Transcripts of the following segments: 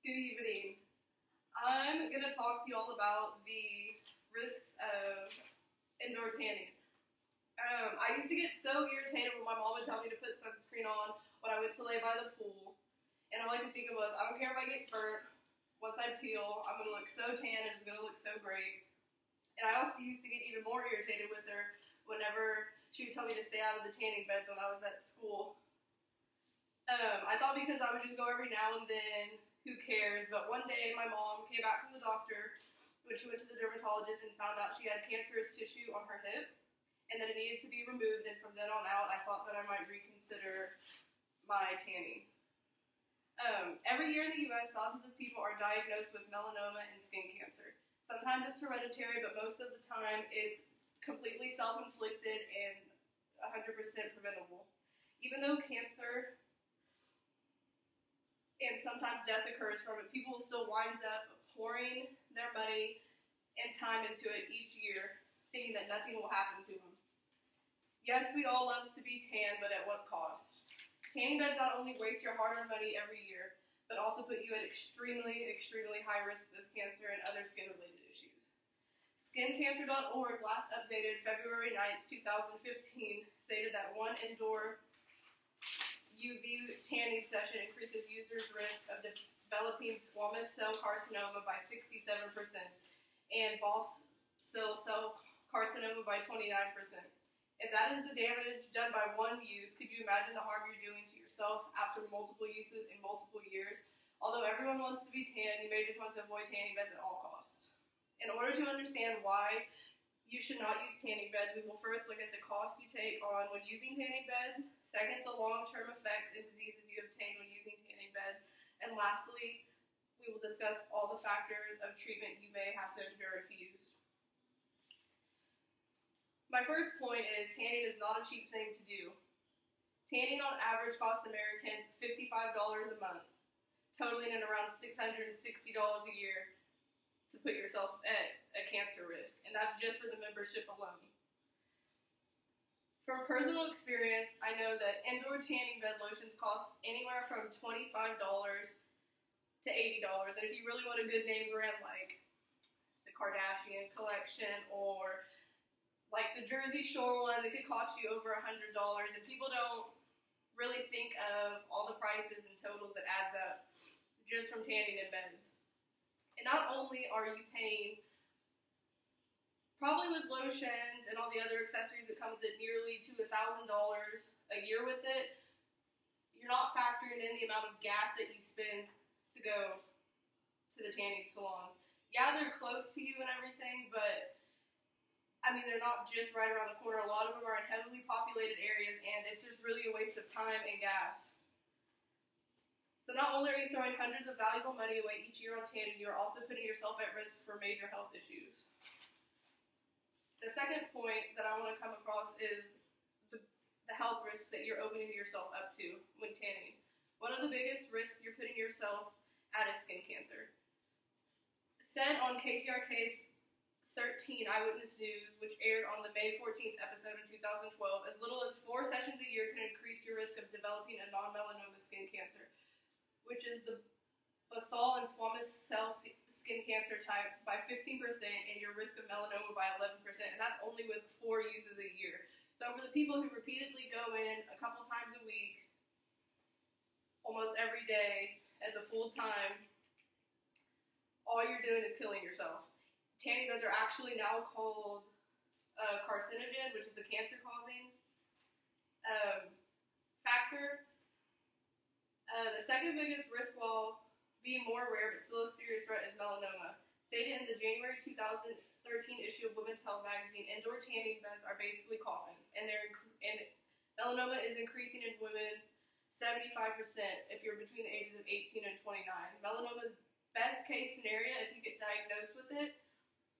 Good evening. I'm going to talk to you all about the risks of indoor tanning. I used to get so irritated when my mom would tell me to put sunscreen on when I went to lay by the pool. And all I could think of was, I don't care if I get burnt. Once I peel, I'm going to look so tan and it's going to look so great. And I also used to get even more irritated with her whenever she would tell me to stay out of the tanning beds when I was at school. I thought because I would just go every now and then, who cares? But one day my mom came back from the doctor when she went to the dermatologist and found out she had cancerous tissue on her hip and that it needed to be removed. And from then on out, I thought that I might reconsider my tanning. Every year in the U.S., thousands of people are diagnosed with melanoma and skin cancer. Sometimes it's hereditary, but most of the time it's completely self-inflicted and 100% preventable. Even though cancer and sometimes death occurs from it, people still wind up pouring their money and time into it each year, thinking that nothing will happen to them. Yes, we all love to be tan, but at what cost? Tanning beds not only waste your hard-earned money every year, but also put you at extremely, extremely high risk of cancer and other skin-related issues. SkinCancer.org last updated February 9th, 2015, stated that one indoor UV tanning session increases users' risk of developing squamous cell carcinoma by 67% and ball cell carcinoma by 29%. If that is the damage done by one use, could you imagine the harm you're doing to yourself after multiple uses in multiple years? Although everyone wants to be tan, you may just want to avoid tanning beds at all costs. In order to understand why you should not use tanning beds, we will first look at the cost you take on when using tanning beds. Second, the long-term effects and diseases you obtain when using tanning beds. And lastly, we will discuss all the factors of treatment you may have to endure if used. My first point is tanning is not a cheap thing to do. Tanning on average costs Americans $55 a month, totaling in around $660 a year to put yourself at a cancer risk. And that's just for the membership alone. From personal experience, I know that indoor tanning bed lotions cost anywhere from $25 to $80. And if you really want a good name brand like the Kardashian collection or like the Jersey Shore ones, it could cost you over $100. And people don't really think of all the prices and totals that adds up just from tanning in beds. And not only are you paying, probably with lotions and all the other accessories that come with it, nearly to $1,000 a year with it, you're not factoring in the amount of gas that you spend to go to the tanning salons. Yeah, they're close to you and everything, but I mean, they're not just right around the corner. A lot of them are in heavily populated areas, and it's just really a waste of time and gas. So not only are you throwing hundreds of valuable money away each year on tanning, you are also putting yourself at risk for major health issues. The second point that I want to come across is the health risks that you're opening yourself up to when tanning. One of the biggest risks you're putting yourself at is skin cancer. Said on KTRK's 13 Eyewitness News, which aired on the May 14th episode in 2012, as little as 4 sessions a year can increase your risk of developing a non-melanoma skin cancer, which is the basal and squamous cell skin cancer types, by 15% and your risk of melanoma by 11%, and that's only with 4 uses a year. So for the people who repeatedly go in a couple times a week, almost every day, as a full time, all you're doing is killing yourself. Tanning beds are actually now called carcinogen, which is a cancer-causing factor. The second biggest risk, while being more rare but still a serious threat, is melanoma. Stated in the January 2013 issue of Women's Health magazine, indoor tanning beds are basically coffins, and melanoma is increasing in women 75% if you're between the ages of 18 and 29. Melanoma's best case scenario, if you get diagnosed with it,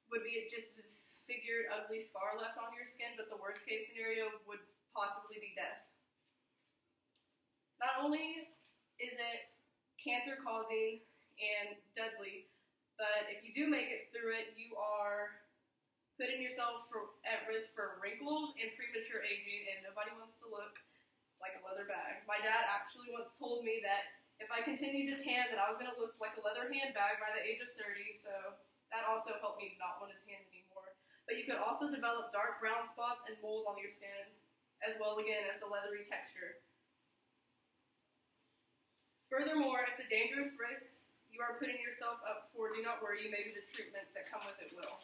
would be just a disfigured, ugly scar left on your skin, but the worst case scenario would possibly be death. Not only is it cancer-causing and deadly, but if you do make it through it, you are putting yourself at risk for wrinkles and premature aging, and nobody wants to look like a leather bag. My dad actually once told me that If I continued to tan, then I was going to look like a leather handbag by the age of 30, so that also helped me not want to tan anymore. But you could also develop dark brown spots and moles on your skin, as well again as the leathery texture. Furthermore, if the dangerous risks you are putting yourself up for do not worry, maybe the treatments that come with it will.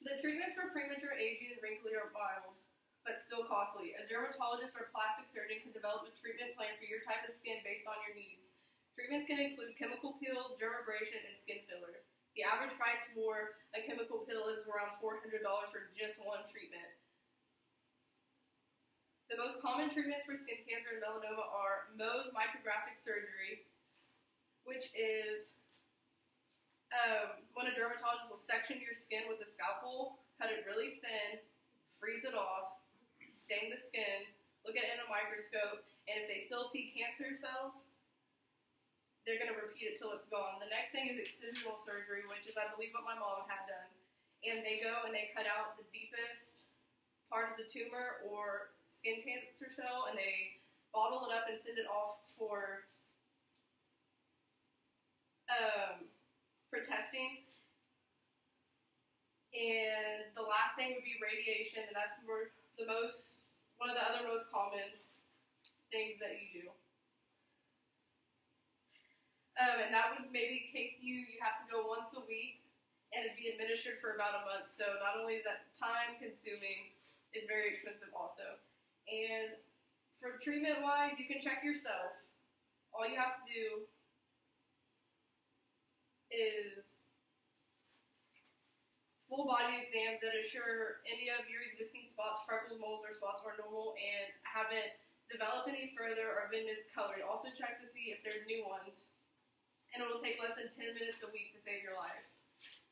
The treatments for premature aging and wrinkling are mild, but still costly. A dermatologist or plastic surgeon can develop a treatment plan for your type of skin based on your needs. Treatments can include chemical peels, dermabrasion, and skin fillers. The average price for a chemical peel is around $400 for just one treatment. The most common treatments for skin cancer and melanoma are Mohs micrographic surgery, which is when a dermatologist will section your skin with a scalpel, cut it really thin, freeze it off, stain the skin, look at it in a microscope, and if they still see cancer cells, they're going to repeat it till it's gone. The next thing is excisional surgery, which is, I believe, what my mom had done. And they go and they cut out the deepest part of the tumor or skin cancer cell, and they bottle it up and send it off for testing. And the last thing would be radiation, and that's one of the other most common things that you do. And that would maybe take you have to go once a week, and it'd be administered for about a month. So not only is that time consuming, it's very expensive also. And for treatment wise, you can check yourself. All you have to do is full body exams that assure any of your existing spots, freckles, moles, or spots are normal and haven't developed any further or been miscolored. Also check to see if there's new ones. And it will take less than 10 minutes a week to save your life.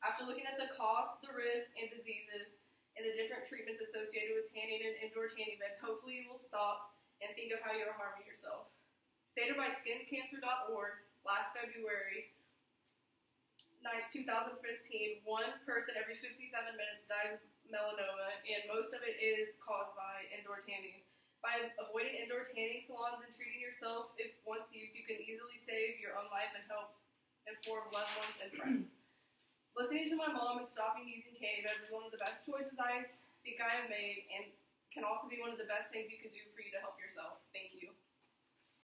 After looking at the cost, the risks, and diseases, and the different treatments associated with tanning and indoor tanning beds, hopefully you will stop and think of how you're harming yourself. Stated by skincancer.org, last February 9th, 2015, one person every 57 minutes dies of melanoma, and most of it is caused by indoor tanning. By avoiding indoor tanning salons and treating yourself if once used, you can easily save your own life and help inform loved ones and friends. Listening to my mom and stopping using tanning beds is one of the best choices I think I have made, and can also be one of the best things you can do for you to help yourself. Thank you.